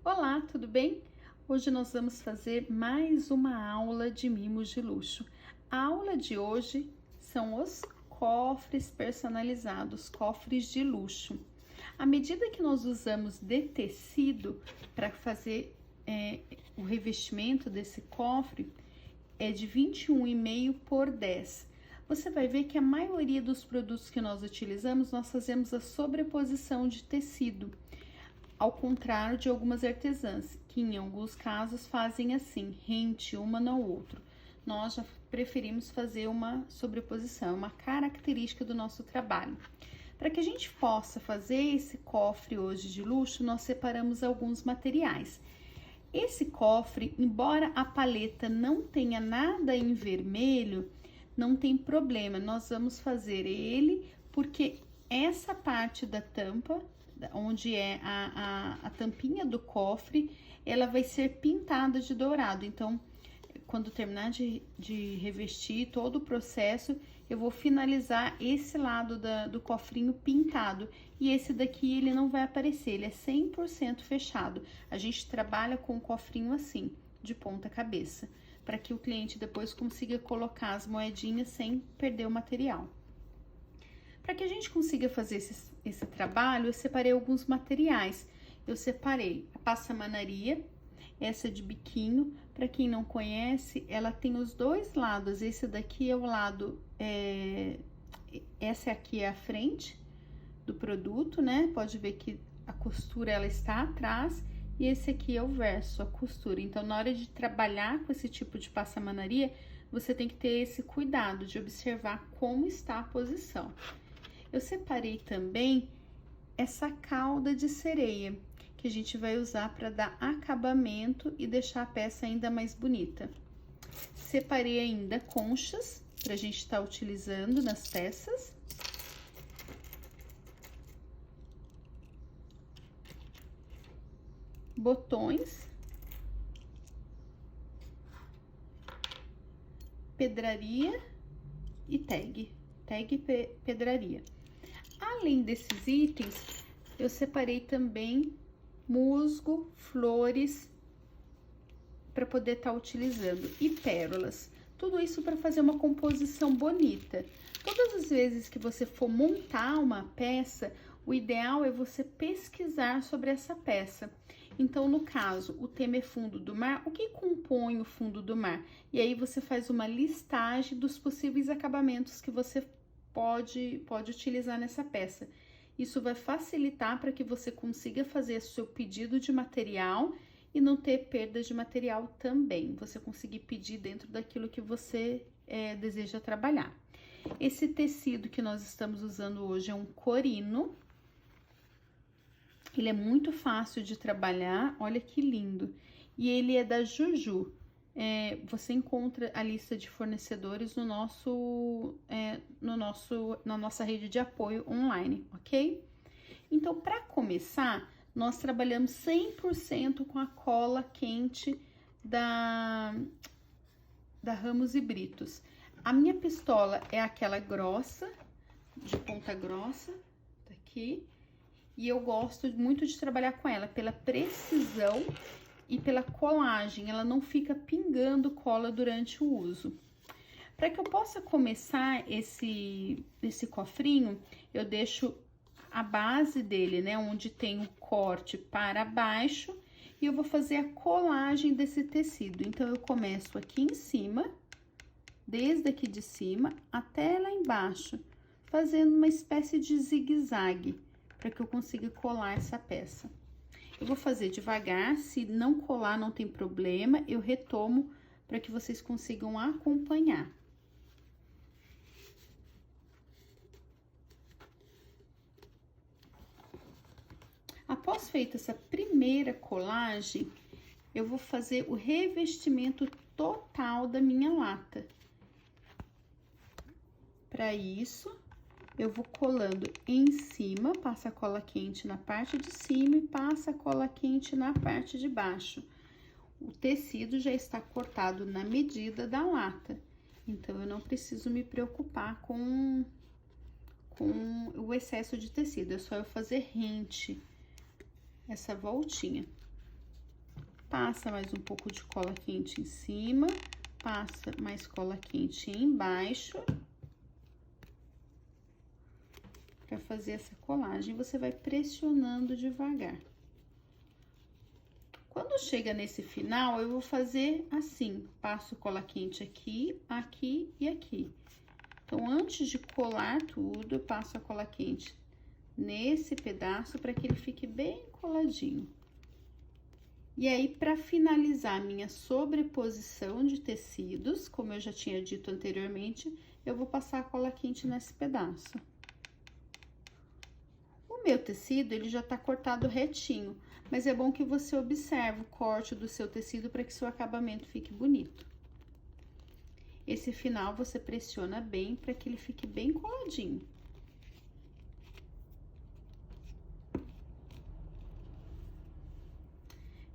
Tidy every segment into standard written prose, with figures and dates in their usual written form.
Olá, tudo bem? Hoje nós vamos fazer mais uma aula de mimos de luxo. A aula de hoje são os cofres personalizados, cofres de luxo. À medida que nós usamos de tecido para fazer o revestimento desse cofre, é de 21,5 por 10. Você vai ver que a maioria dos produtos que nós utilizamos, nós fazemos a sobreposição de tecido. Ao contrário de algumas artesãs, que em alguns casos fazem assim, rente uma no outro. Nós já preferimos fazer uma sobreposição, é uma característica do nosso trabalho. Para que a gente possa fazer esse cofre hoje de luxo, nós separamos alguns materiais. Esse cofre, embora a paleta não tenha nada em vermelho, não tem problema, nós vamos fazer ele porque essa parte da tampa, onde é a tampinha do cofre, ela vai ser pintada de dourado. Então, quando terminar de revestir todo o processo, eu vou finalizar esse lado do cofrinho pintado. E esse daqui, ele não vai aparecer, ele é 100% fechado. A gente trabalha com o cofrinho assim, de ponta cabeça, para que o cliente depois consiga colocar as moedinhas sem perder o material. Para que a gente consiga fazer esse trabalho, eu separei alguns materiais. Eu separei a passamanaria, essa de biquinho. Para quem não conhece, ela tem os dois lados. Esse daqui é o lado, essa aqui é a frente do produto, né? Pode ver que a costura ela está atrás e esse aqui é o verso, a costura. Então, na hora de trabalhar com esse tipo de passamanaria, você tem que ter esse cuidado de observar como está a posição. Eu separei também essa cauda de sereia, que a gente vai usar para dar acabamento e deixar a peça ainda mais bonita. Separei ainda conchas, para a gente estar utilizando nas peças. Botões. Pedraria e tag pedraria. Além desses itens, eu separei também musgo, flores, para poder estar utilizando, e pérolas. Tudo isso para fazer uma composição bonita. Todas as vezes que você for montar uma peça, o ideal é você pesquisar sobre essa peça. Então, no caso, o tema é fundo do mar, o que compõe o fundo do mar? E aí você faz uma listagem dos possíveis acabamentos que você pode utilizar nessa peça. Isso vai facilitar para que você consiga fazer seu pedido de material e não ter perda de material também. Você conseguir pedir dentro daquilo que você deseja trabalhar. Esse tecido que nós estamos usando hoje é um corino. Ele é muito fácil de trabalhar, olha que lindo. E ele é da Juju. Você encontra a lista de fornecedores na nossa rede de apoio online, ok? Então, para começar, nós trabalhamos 100% com a cola quente da Ramos e Britos. A minha pistola é aquela grossa, de ponta grossa, tá aqui. E eu gosto muito de trabalhar com ela pela precisão e pela colagem, ela não fica pingando cola durante o uso. Para que eu possa começar esse cofrinho, eu deixo a base dele, né, onde tem o corte para baixo, e eu vou fazer a colagem desse tecido. Então, eu começo aqui em cima, desde aqui de cima até lá embaixo, fazendo uma espécie de zigue-zague, para que eu consiga colar essa peça. Eu vou fazer devagar, se não colar não tem problema, eu retomo para que vocês consigam acompanhar. Após feita essa primeira colagem, eu vou fazer o revestimento total da minha lata. Para isso, eu vou colando em cima, passa a cola quente na parte de cima e passa a cola quente na parte de baixo. O tecido já está cortado na medida da lata, então eu não preciso me preocupar com o excesso de tecido, é só eu fazer rente essa voltinha. passa mais um pouco de cola quente em cima, passa mais cola quente embaixo. Para fazer essa colagem, você vai pressionando devagar. Quando chega nesse final, eu vou fazer assim, passo cola quente aqui, aqui e aqui. Então, antes de colar tudo, eu passo a cola quente nesse pedaço para que ele fique bem coladinho. E aí, para finalizar a minha sobreposição de tecidos, como eu já tinha dito anteriormente, eu vou passar a cola quente nesse pedaço. O meu tecido, ele já tá cortado retinho, mas é bom que você observe o corte do seu tecido para que seu acabamento fique bonito. Esse final você pressiona bem para que ele fique bem coladinho.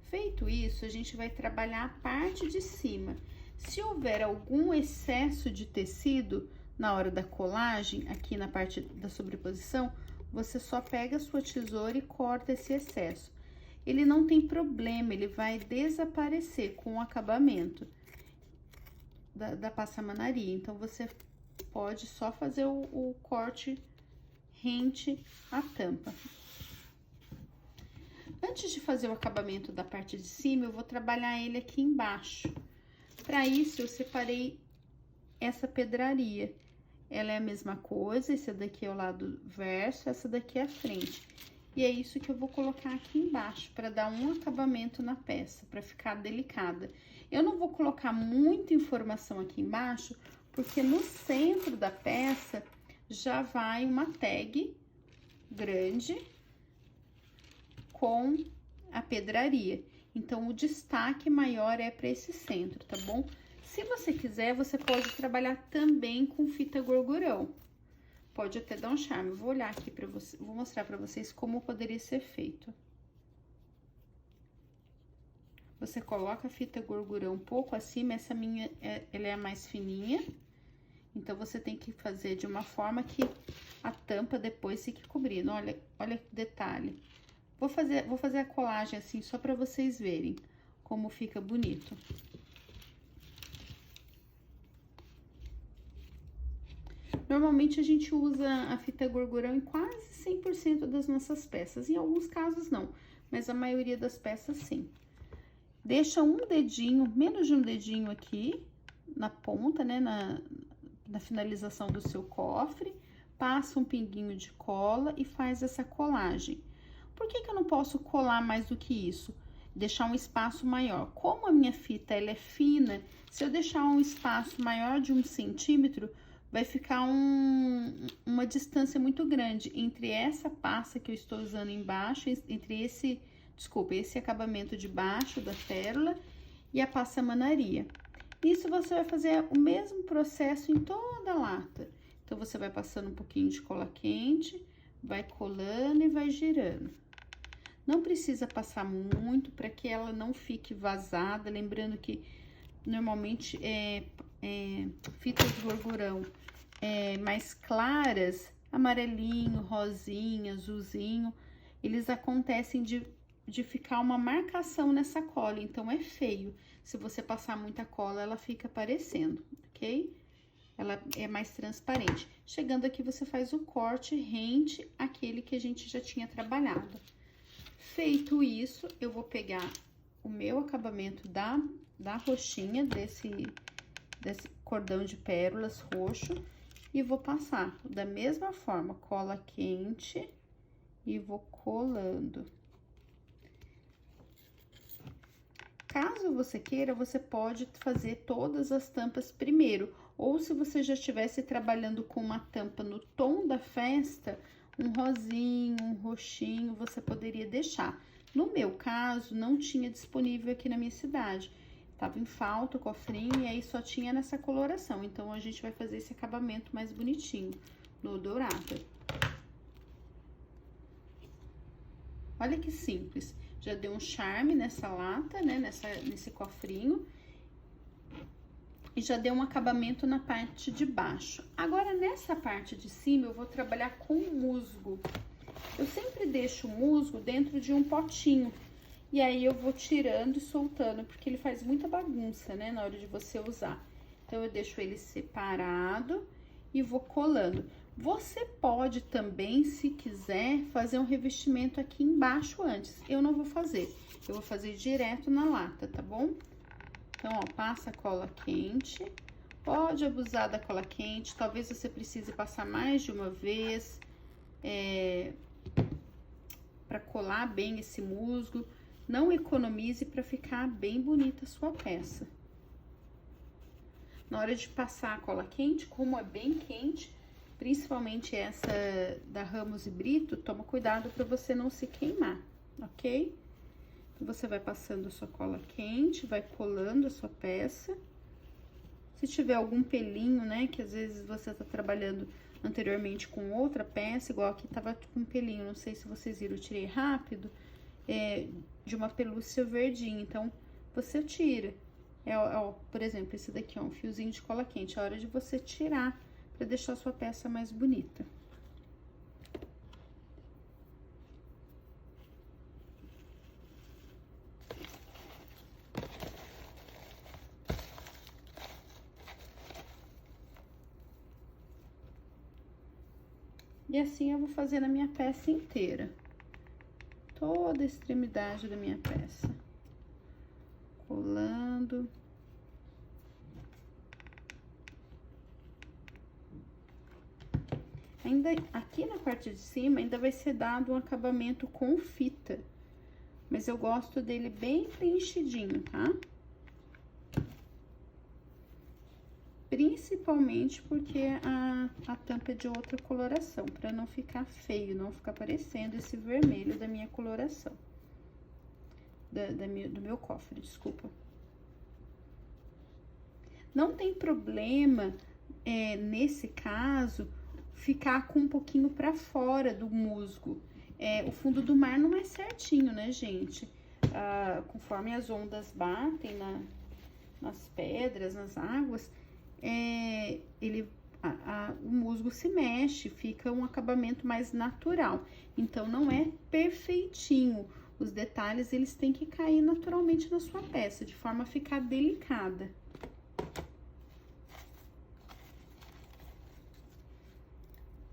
Feito isso, a gente vai trabalhar a parte de cima. Se houver algum excesso de tecido na hora da colagem, aqui na parte da sobreposição, você só pega a sua tesoura e corta esse excesso. Ele não tem problema, ele vai desaparecer com o acabamento da passamanaria. Então, você pode só fazer o corte rente à tampa. Antes de fazer o acabamento da parte de cima, eu vou trabalhar ele aqui embaixo. Para isso, eu separei essa pedraria. Ela é a mesma coisa, esse daqui é o lado verso, essa daqui é a frente. E é isso que eu vou colocar aqui embaixo, para dar um acabamento na peça, para ficar delicada. Eu não vou colocar muita informação aqui embaixo, porque no centro da peça já vai uma tag grande com a pedraria. Então, o destaque maior é para esse centro, tá bom? Se você quiser, você pode trabalhar também com fita gorgurão. Pode até dar um charme. Vou olhar aqui para você, vou mostrar para vocês como poderia ser feito. Você coloca a fita gorgurão um pouco acima, essa minha, ela é a mais fininha. Então, você tem que fazer de uma forma que a tampa depois fique cobrindo. Olha que detalhe. Vou fazer a colagem assim, só para vocês verem como fica bonito. Normalmente, a gente usa a fita gorgurão em quase 100% das nossas peças. Em alguns casos, não, mas a maioria das peças, sim. Deixa um dedinho, menos de um dedinho aqui, na ponta, né, na finalização do seu cofre. Passa um pinguinho de cola e faz essa colagem. Por que eu não posso colar mais do que isso? Deixar um espaço maior. Como a minha fita ela é fina, se eu deixar um espaço maior de 1 centímetro, vai ficar uma distância muito grande entre essa passa que eu estou usando embaixo, entre esse acabamento de baixo da pérola e a passamanaria. Isso você vai fazer o mesmo processo em toda a lata. Então, você vai passando um pouquinho de cola quente, vai colando e vai girando. Não precisa passar muito para que ela não fique vazada, lembrando que normalmente fitas de gorgurão mais claras, amarelinho, rosinha, azulzinho, eles acontecem de ficar uma marcação nessa cola, então é feio. Se você passar muita cola, ela fica aparecendo, ok? Ela é mais transparente. Chegando aqui, você faz o corte rente àquele que a gente já tinha trabalhado. Feito isso, eu vou pegar o meu acabamento da roxinha, desse cordão de pérolas roxo, e vou passar da mesma forma, cola quente, e vou colando. Caso você queira, você pode fazer todas as tampas primeiro, ou se você já estivesse trabalhando com uma tampa no tom da festa, um rosinho, um roxinho, você poderia deixar. No meu caso, não tinha disponível aqui na minha cidade. Tava em falta o cofrinho e aí só tinha nessa coloração. Então, a gente vai fazer esse acabamento mais bonitinho no dourado. Olha que simples. Já deu um charme nessa lata, né? Nesse cofrinho. E já deu um acabamento na parte de baixo. Agora, nessa parte de cima, eu vou trabalhar com musgo. Eu sempre deixo o musgo dentro de um potinho. E aí eu vou tirando e soltando, porque ele faz muita bagunça, né, na hora de você usar. Então, eu deixo ele separado e vou colando. Você pode também, se quiser, fazer um revestimento aqui embaixo antes. Eu não vou fazer, eu vou fazer direto na lata, tá bom? Então, ó, passa a cola quente. Pode abusar da cola quente, talvez você precise passar mais de uma vez, para colar bem esse musgo. Não economize para ficar bem bonita a sua peça. Na hora de passar a cola quente, como é bem quente, principalmente essa da Ramos e Brito, toma cuidado para você não se queimar, ok? Então, você vai passando a sua cola quente, vai colando a sua peça. Se tiver algum pelinho, né, que às vezes você tá trabalhando anteriormente com outra peça, igual aqui tava com um pelinho, não sei se vocês viram, eu tirei rápido, de uma pelúcia verdinha, então você tira. Ó, por exemplo, esse daqui é um fiozinho de cola quente, é hora de você tirar pra deixar a sua peça mais bonita. E assim eu vou fazer na minha peça inteira. Toda a extremidade da minha peça. Colando. Ainda aqui na parte de cima ainda vai ser dado um acabamento com fita. Mas eu gosto dele bem preenchidinho, tá? Principalmente porque a tampa é de outra coloração, para não ficar feio, não ficar parecendo esse vermelho da minha coloração. Do meu cofre, desculpa. Não tem problema, nesse caso, ficar com um pouquinho para fora do musgo. O fundo do mar não é certinho, né, gente? Conforme as ondas batem nas pedras, nas águas, o musgo se mexe, fica um acabamento mais natural. Então, não é perfeitinho. Os detalhes, eles têm que cair naturalmente na sua peça, de forma a ficar delicada.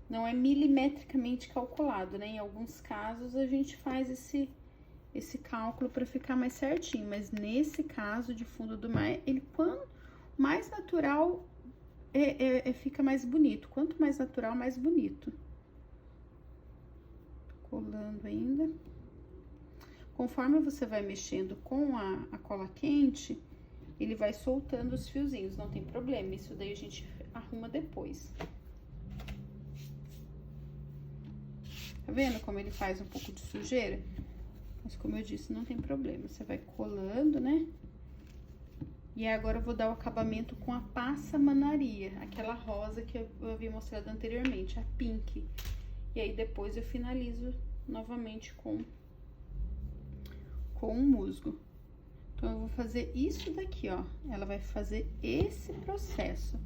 Não é milimetricamente calculado, né? Em alguns casos, a gente faz esse cálculo para ficar mais certinho. Mas nesse caso de fundo do mar, ele quanto mais natural fica mais bonito. Quanto mais natural, mais bonito. Colando ainda. Conforme você vai mexendo com a cola quente, ele vai soltando os fiozinhos, não tem problema. Isso daí a gente arruma depois. Tá vendo como ele faz um pouco de sujeira? Mas como eu disse, não tem problema. Você vai colando, né? E agora eu vou dar o acabamento com a passamanaria, aquela rosa que eu havia mostrado anteriormente, a pink. E aí depois eu finalizo novamente com o musgo. Então, eu vou fazer isso daqui, ó. Ela vai fazer esse processo.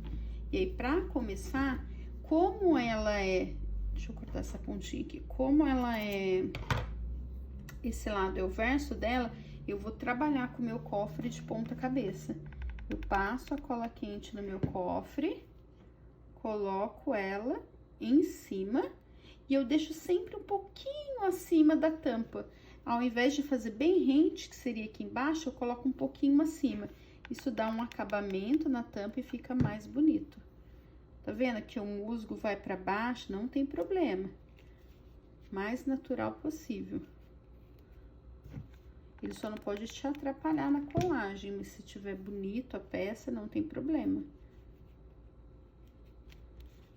E aí, pra começar, como ela é... Deixa eu cortar essa pontinha aqui. Como ela é... Esse lado é o verso dela, eu vou trabalhar com o meu cofre de ponta cabeça. Eu passo a cola quente no meu cofre, coloco ela em cima e eu deixo sempre um pouquinho acima da tampa. Ao invés de fazer bem rente, que seria aqui embaixo, eu coloco um pouquinho acima. Isso dá um acabamento na tampa e fica mais bonito. Tá vendo que o musgo vai pra baixo? Não tem problema. Mais natural possível. Ele só não pode te atrapalhar na colagem, mas se tiver bonito a peça, não tem problema.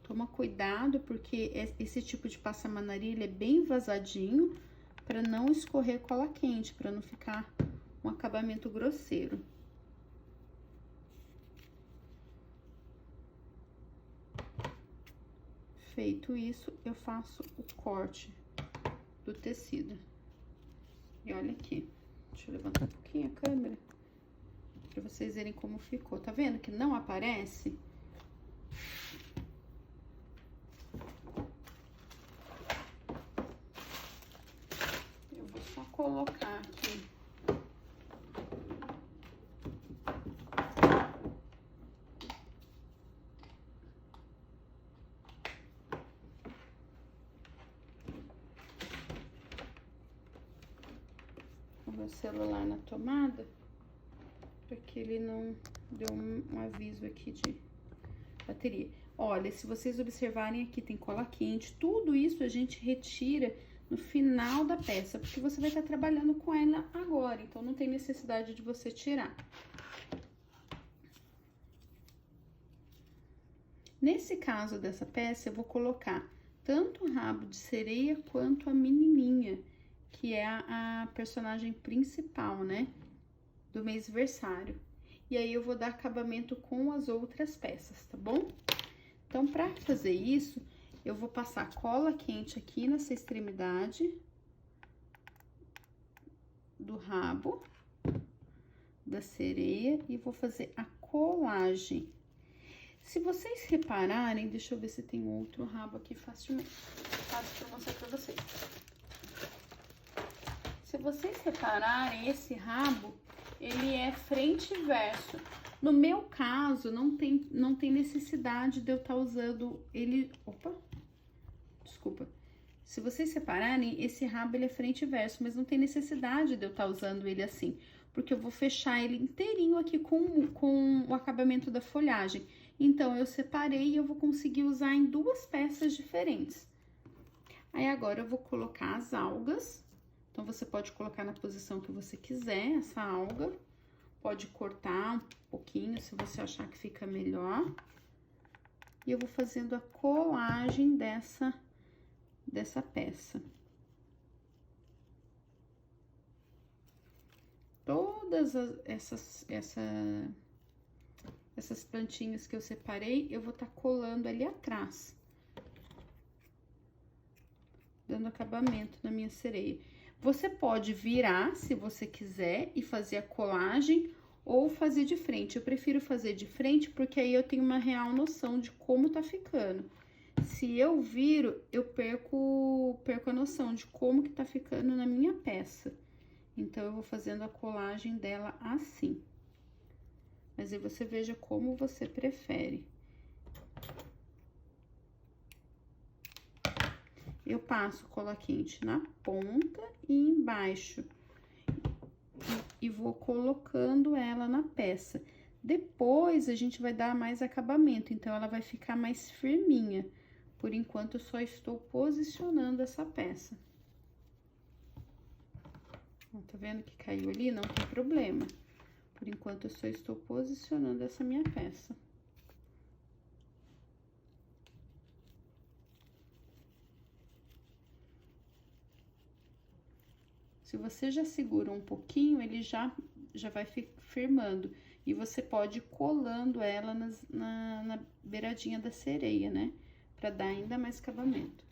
Toma cuidado, porque esse tipo de passamanaria, ele é bem vazadinho, para não escorrer cola quente, para não ficar um acabamento grosseiro. Feito isso, eu faço o corte do tecido. E olha aqui. Deixa eu levantar um pouquinho a câmera, pra vocês verem como ficou. Tá vendo que não aparece? Eu vou só colocar aqui meu celular na tomada, para que ele não dê um aviso aqui de bateria. Olha, se vocês observarem aqui, tem cola quente, tudo isso a gente retira no final da peça, porque você vai estar trabalhando com ela agora, então não tem necessidade de você tirar. Nesse caso dessa peça, eu vou colocar tanto o rabo de sereia quanto a menininha, que é a personagem principal, né, do mêsversário. E aí, eu vou dar acabamento com as outras peças, tá bom? Então, pra fazer isso, eu vou passar cola quente aqui nessa extremidade do rabo da sereia e vou fazer a colagem. Se vocês repararem, deixa eu ver se tem outro rabo aqui fácil pra mostrar pra vocês. Se vocês repararem, esse rabo, ele é frente e verso. No meu caso, não tem necessidade de eu estar usando ele... Opa! Desculpa. Se vocês separarem, esse rabo, ele é frente e verso, mas não tem necessidade de eu estar usando ele assim, porque eu vou fechar ele inteirinho aqui com o acabamento da folhagem. Então, eu separei e eu vou conseguir usar em duas peças diferentes. Aí, agora, eu vou colocar as algas. Então, você pode colocar na posição que você quiser essa alga. Pode cortar um pouquinho, se você achar que fica melhor. E eu vou fazendo a colagem dessa peça. Todas essas plantinhas que eu separei, eu vou estar colando ali atrás. Dando acabamento na minha sereia. Você pode virar, se você quiser, e fazer a colagem ou fazer de frente. Eu prefiro fazer de frente, porque aí eu tenho uma real noção de como tá ficando. Se eu viro, eu perco a noção de como que tá ficando na minha peça. Então, eu vou fazendo a colagem dela assim. Mas aí você veja como você prefere. Eu passo cola quente na ponta e embaixo. E vou colocando ela na peça. Depois, a gente vai dar mais acabamento, então ela vai ficar mais firminha. Por enquanto, eu só estou posicionando essa peça. Tá vendo que caiu ali? Não tem problema. Por enquanto, eu só estou posicionando essa minha peça. Se você já segura um pouquinho, ele já vai firmando. E você pode ir colando ela na beiradinha da sereia, né? Pra dar ainda mais acabamento.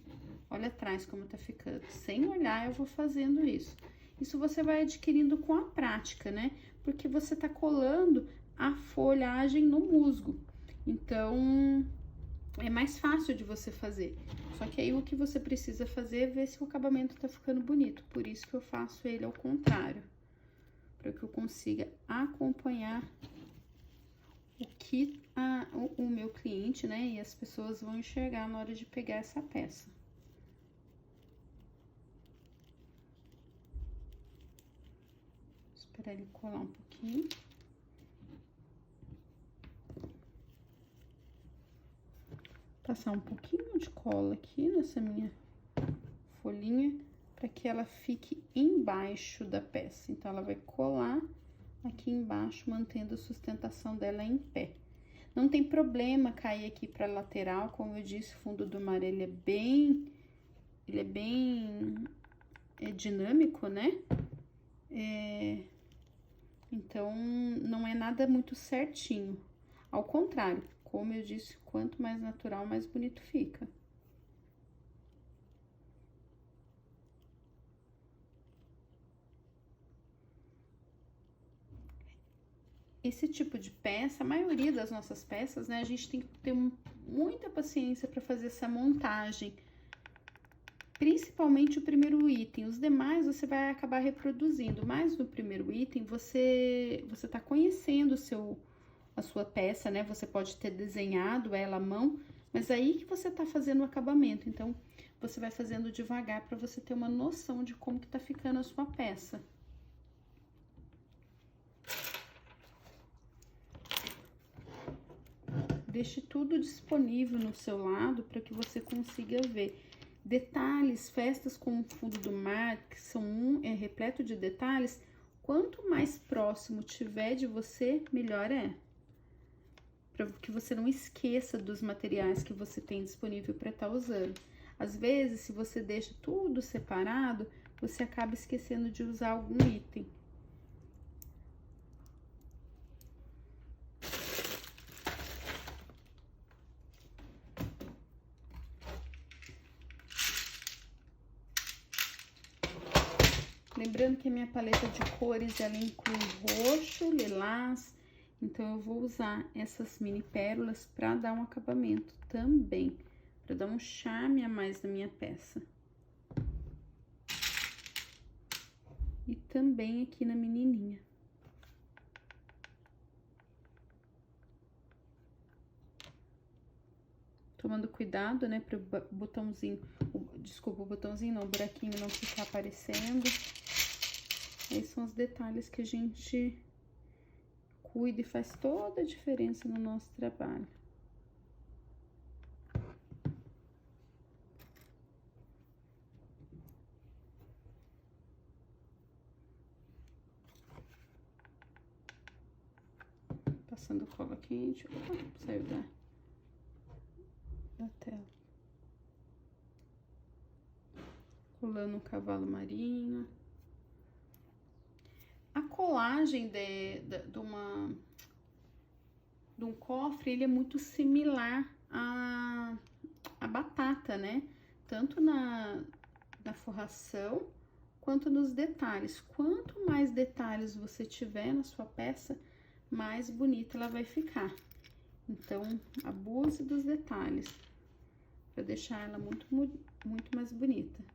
Olha atrás como tá ficando. Sem olhar, eu vou fazendo isso. Isso você vai adquirindo com a prática, né? Porque você tá colando a folhagem no musgo. Então, é mais fácil de você fazer. Só que aí o que você precisa fazer é ver se o acabamento tá ficando bonito. Por isso que eu faço ele ao contrário. Para que eu consiga acompanhar o que o meu cliente, né, e as pessoas vão enxergar na hora de pegar essa peça. Vou esperar ele colar um pouquinho. Passar um pouquinho de cola aqui nessa minha folhinha, para que ela fique embaixo da peça. Então, ela vai colar aqui embaixo, mantendo a sustentação dela em pé. Não tem problema cair aqui para lateral, como eu disse, o fundo do mar, ele é bem dinâmico, né? Então, não é nada muito certinho. Ao contrário, como eu disse, quanto mais natural, mais bonito fica. Esse tipo de peça, a maioria das nossas peças, né, a gente tem que ter muita paciência para fazer essa montagem. Principalmente o primeiro item, os demais você vai acabar reproduzindo, mas no primeiro item você tá conhecendo a sua peça, né? Você pode ter desenhado ela à mão, mas aí que você tá fazendo o acabamento, então você vai fazendo devagar para você ter uma noção de como que tá ficando a sua peça. Deixe tudo disponível no seu lado para que você consiga ver. Detalhes, festas como o fundo do mar, que são repleto de detalhes, quanto mais próximo tiver de você, melhor é. Para que você não esqueça dos materiais que você tem disponível para estar usando. Às vezes, se você deixa tudo separado, você acaba esquecendo de usar algum item. Lembrando que a minha paleta de cores, ela inclui roxo, lilás, então eu vou usar essas mini pérolas para dar um acabamento também, para dar um charme a mais na minha peça. E também aqui na menininha. Tomando cuidado, né, para o botãozinho, desculpa, o botãozinho não, o buraquinho não ficar aparecendo. Esses são os detalhes que a gente cuida e faz toda a diferença no nosso trabalho. Passando cola quente, opa, saiu da tela. Colando um cavalo marinho. A colagem de um cofre, ele é muito similar à batata, né? Tanto na forração quanto nos detalhes. Quanto mais detalhes você tiver na sua peça, mais bonita ela vai ficar. Então, abuse dos detalhes para deixar ela muito mais bonita.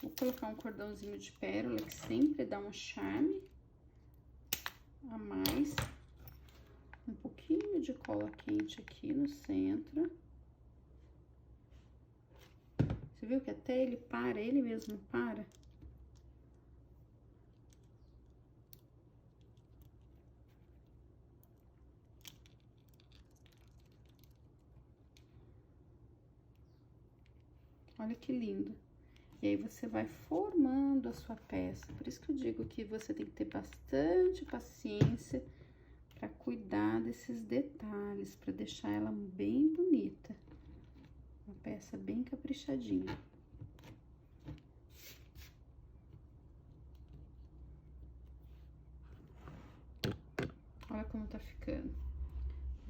Vou colocar um cordãozinho de pérola, que sempre dá um charme a mais. Um pouquinho de cola quente aqui no centro. Você viu que até ele para, ele mesmo para? Olha que lindo. E aí, você vai formando a sua peça. Por isso que eu digo que você tem que ter bastante paciência para cuidar desses detalhes, para deixar ela bem bonita. Uma peça bem caprichadinha. Olha como tá ficando.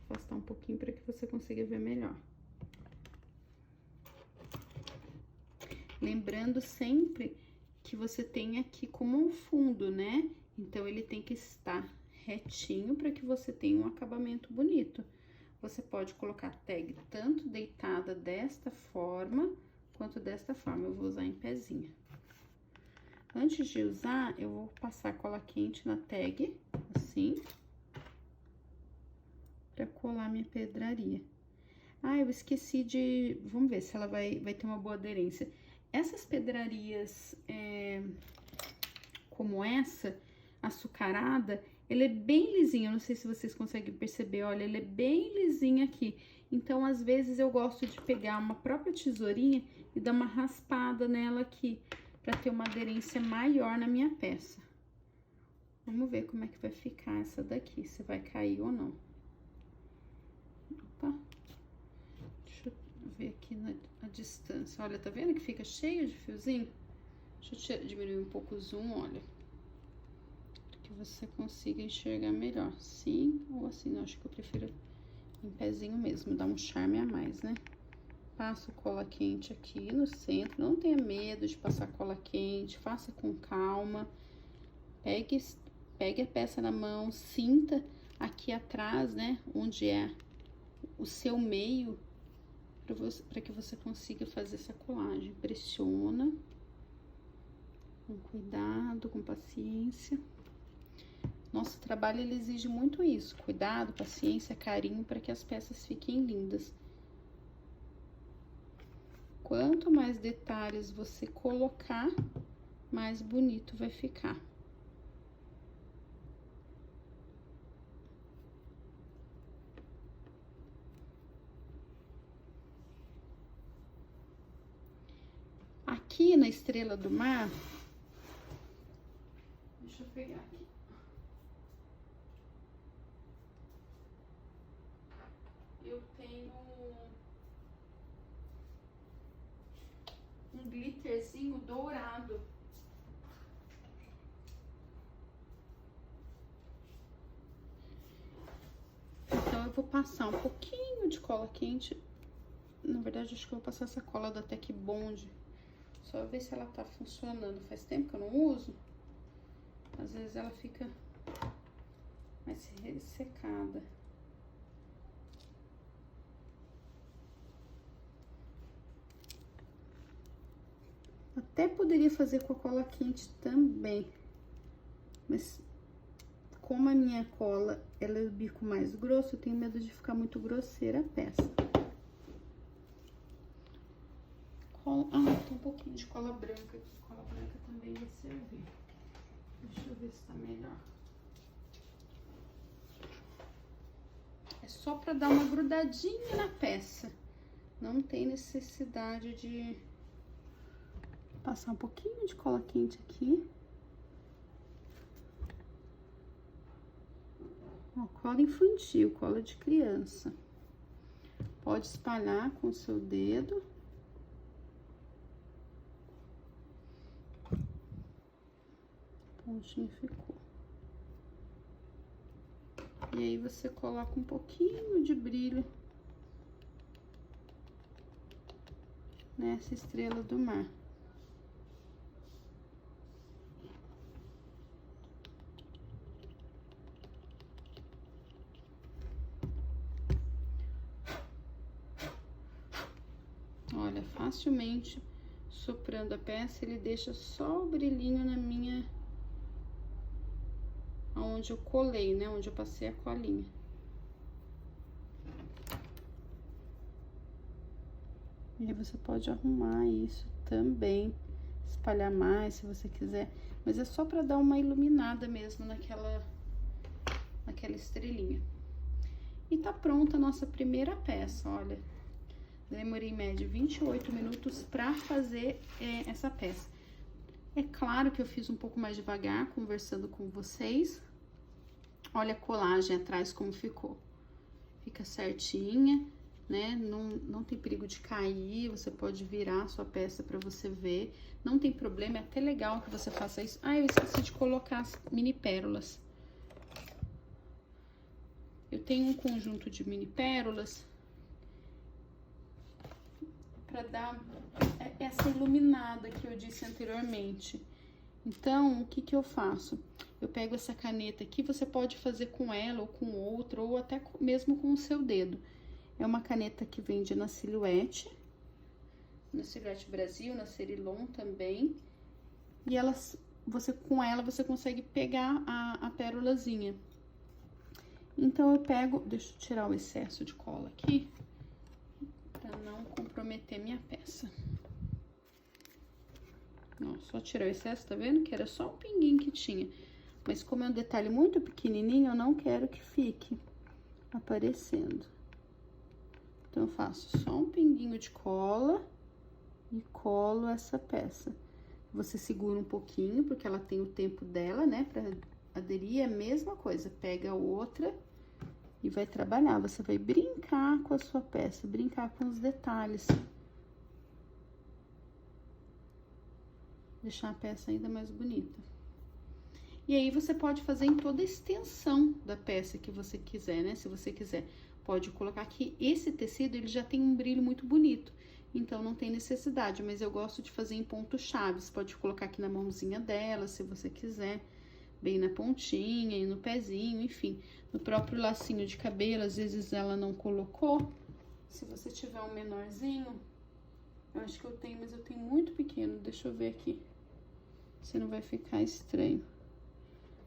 Vou afastar um pouquinho para que você consiga ver melhor. Lembrando sempre que você tem aqui como um fundo, né? Então, ele tem que estar retinho para que você tenha um acabamento bonito. Você pode colocar a tag tanto deitada desta forma, quanto desta forma. Eu vou usar em pezinha. Antes de usar, eu vou passar cola quente na tag, assim, para colar minha pedraria. Ah, eu esqueci de... Vamos ver se ela vai ter uma boa aderência. Essas pedrarias como essa, açucarada, ela é bem lisinha. Eu não sei se vocês conseguem perceber, olha, ela é bem lisinha aqui. Então, às vezes, eu gosto de pegar uma própria tesourinha e dar uma raspada nela aqui, para ter uma aderência maior na minha peça. Vamos ver como é que vai ficar essa daqui, se vai cair ou não. Opa. Deixa eu ver aqui na distância. Olha, tá vendo que fica cheio de fiozinho? Deixa eu diminuir um pouco o zoom, olha. Para que você consiga enxergar melhor. Assim ou assim. Eu acho que eu prefiro em pezinho mesmo, dá um charme a mais, né? Passo cola quente aqui no centro. Não tenha medo de passar cola quente. Faça com calma. Pegue a peça na mão, sinta aqui atrás, né? Onde é o seu meio, para que você consiga fazer essa colagem. Pressiona, com cuidado, com paciência. Nosso trabalho, ele exige muito isso, cuidado, paciência, carinho, para que as peças fiquem lindas. quanto mais detalhes você colocar, mais bonito vai ficar. Aqui na estrela do mar, deixa eu pegar aqui. Eu tenho um glitterzinho dourado. Então, eu vou passar um pouquinho de cola quente. Na verdade, acho que eu vou passar essa cola da Tec Bond. Só ver se ela tá funcionando. Faz tempo que eu não uso. Às vezes ela fica mais ressecada. Até poderia fazer com a cola quente também. Mas como a minha cola, ela é do bico mais grosso, eu tenho medo de ficar muito grosseira a peça. Tem um pouquinho de cola branca aqui. Cola branca também vai servir. Deixa eu ver se tá melhor. É só pra dar uma grudadinha na peça. Não tem necessidade de passar um pouquinho de cola quente aqui. Ó, cola infantil, cola de criança. Pode espalhar com o seu dedo. Pontinho ficou. E aí você coloca um pouquinho de brilho nessa estrela do mar. Olha, facilmente soprando a peça, ele deixa só o brilhinho na minha... onde eu colei, né? Onde eu passei a colinha. E aí você pode arrumar isso também, espalhar mais se você quiser. Mas é só pra dar uma iluminada mesmo naquela estrelinha. E tá pronta a nossa primeira peça, olha. Demorei em média 28 minutos pra fazer essa peça. É claro que eu fiz um pouco mais devagar, conversando com vocês. Olha a colagem atrás como ficou. Fica certinha, né? Não tem perigo de cair, você pode virar a sua peça pra você ver. Não tem problema, é até legal que você faça isso. Ah, eu esqueci de colocar as mini pérolas. Eu tenho um conjunto de mini pérolas pra dar essa iluminada que eu disse anteriormente. Então, o que que eu faço? Eu pego essa caneta aqui, você pode fazer com ela ou com outra, ou até mesmo com o seu dedo. É uma caneta que vende na Silhouette Brasil, na Cerilon também. E com ela você consegue pegar a pérolazinha. Então, eu pego... Deixa eu tirar o excesso de cola aqui, pra não comprometer minha peça. Ó, só tirar o excesso, tá vendo? Que era só um pinguinho que tinha. Mas como é um detalhe muito pequenininho, eu não quero que fique aparecendo. Então, eu faço só um pinguinho de cola e colo essa peça. Você segura um pouquinho, porque ela tem o tempo dela, né? Pra aderir, é a mesma coisa. Pega outra e vai trabalhar. Você vai brincar com a sua peça, brincar com os detalhes. Deixar a peça ainda mais bonita. E aí, você pode fazer em toda a extensão da peça que você quiser, né? Se você quiser, pode colocar aqui. Esse tecido, ele já tem um brilho muito bonito, então não tem necessidade, mas eu gosto de fazer em pontos chaves. Pode colocar aqui na mãozinha dela, se você quiser, bem na pontinha e no pezinho, enfim. No próprio lacinho de cabelo, às vezes ela não colocou. Se você tiver um menorzinho, eu acho que eu tenho, mas eu tenho muito pequeno, deixa eu ver aqui. Se não vai ficar estranho.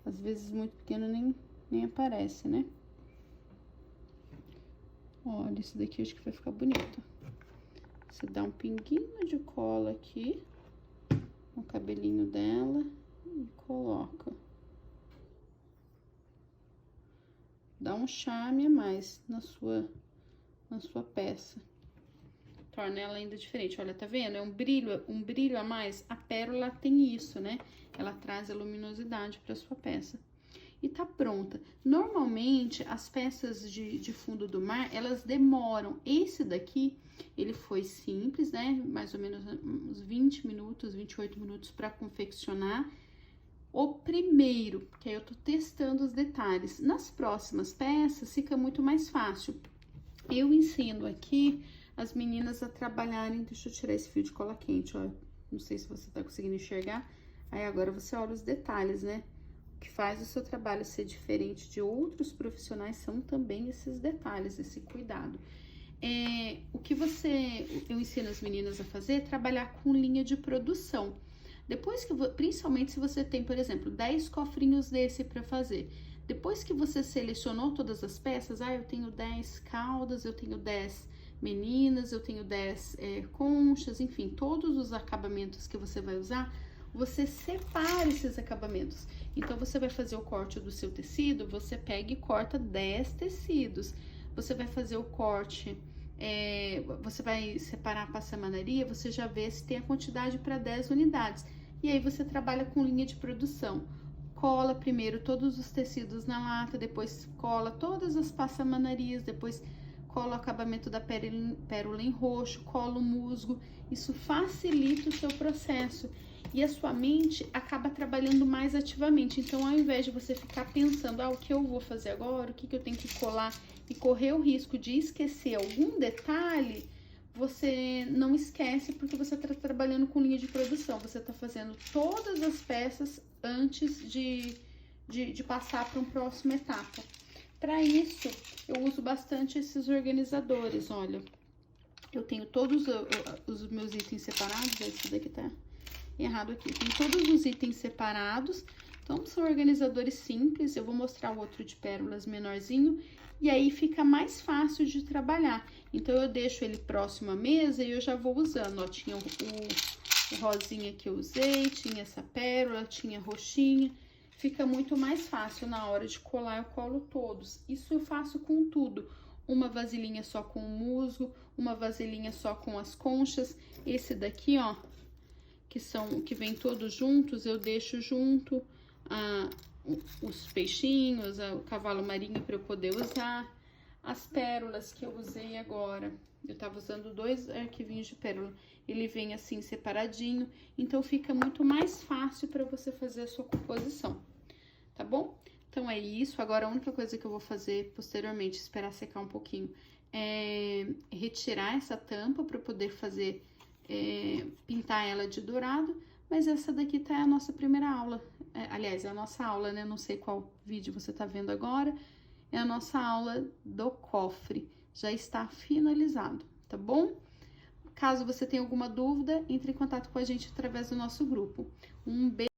Às vezes muito pequeno nem aparece, né? Olha, esse daqui eu acho que vai ficar bonito. Você dá um pinguinho de cola aqui no cabelinho dela e coloca. Dá um charme a mais na sua peça. Torna ela ainda diferente. Olha, tá vendo? É um brilho a mais. A pérola tem isso, né? Ela traz a luminosidade para sua peça. E tá pronta. Normalmente, as peças de fundo do mar, elas demoram. Esse daqui, ele foi simples, né? Mais ou menos uns 20 minutos, 28 minutos para confeccionar. O primeiro, que aí eu tô testando os detalhes. Nas próximas peças, fica muito mais fácil. Eu ensino aqui as meninas a trabalharem... Deixa eu tirar esse fio de cola quente, ó. Não sei se você tá conseguindo enxergar. Aí agora você olha os detalhes, né? Que faz o seu trabalho ser diferente de outros profissionais são também esses detalhes, esse cuidado. O que eu ensino as meninas a fazer é trabalhar com linha de produção. Depois que, principalmente se você tem, por exemplo, 10 cofrinhos desse para fazer. Depois que você selecionou todas as peças, eu tenho 10 caudas, eu tenho 10 meninas, eu tenho 10 conchas, enfim, todos os acabamentos que você vai usar, você separa esses acabamentos. Então, você vai fazer o corte do seu tecido, você pega e corta 10 tecidos. Você vai fazer o corte, você vai separar a passamanaria, você já vê se tem a quantidade para 10 unidades. E aí, você trabalha com linha de produção. Cola primeiro todos os tecidos na lata, depois cola todas as passamanarias, depois cola o acabamento da pérola em roxo, cola o musgo. Isso facilita o seu processo. E a sua mente acaba trabalhando mais ativamente. Então, ao invés de você ficar pensando, o que eu vou fazer agora, o que eu tenho que colar, e correr o risco de esquecer algum detalhe, você não esquece porque você está trabalhando com linha de produção. Você está fazendo todas as peças antes de passar para uma próxima etapa. Para isso, eu uso bastante esses organizadores, olha. Eu tenho todos os meus itens separados, esse daqui tá errado aqui. Tem todos os itens separados, então são organizadores simples. Eu vou mostrar o outro de pérolas menorzinho, e aí fica mais fácil de trabalhar. Então, eu deixo ele próximo à mesa e eu já vou usando, ó. Tinha o rosinha que eu usei, tinha essa pérola, tinha roxinha. Fica muito mais fácil na hora de colar, eu colo todos. Isso eu faço com tudo. Uma vasilhinha só com o musgo, uma vasilhinha só com as conchas. Esse daqui, ó, que vem todos juntos, eu deixo junto os peixinhos, o cavalo marinho para eu poder usar. As pérolas que eu usei agora, eu tava usando 2 arquivinhos de pérola, ele vem assim separadinho, então fica muito mais fácil para você fazer a sua composição, tá bom? Então é isso. Agora a única coisa que eu vou fazer posteriormente, esperar secar um pouquinho, é retirar essa tampa para poder fazer, pintar ela de dourado. Mas essa daqui tá a nossa primeira aula, aliás, é a nossa aula, né? Não sei qual vídeo você tá vendo agora, é a nossa aula do cofre, já está finalizado, tá bom? Caso você tenha alguma dúvida, entre em contato com a gente através do nosso grupo. Um beijo.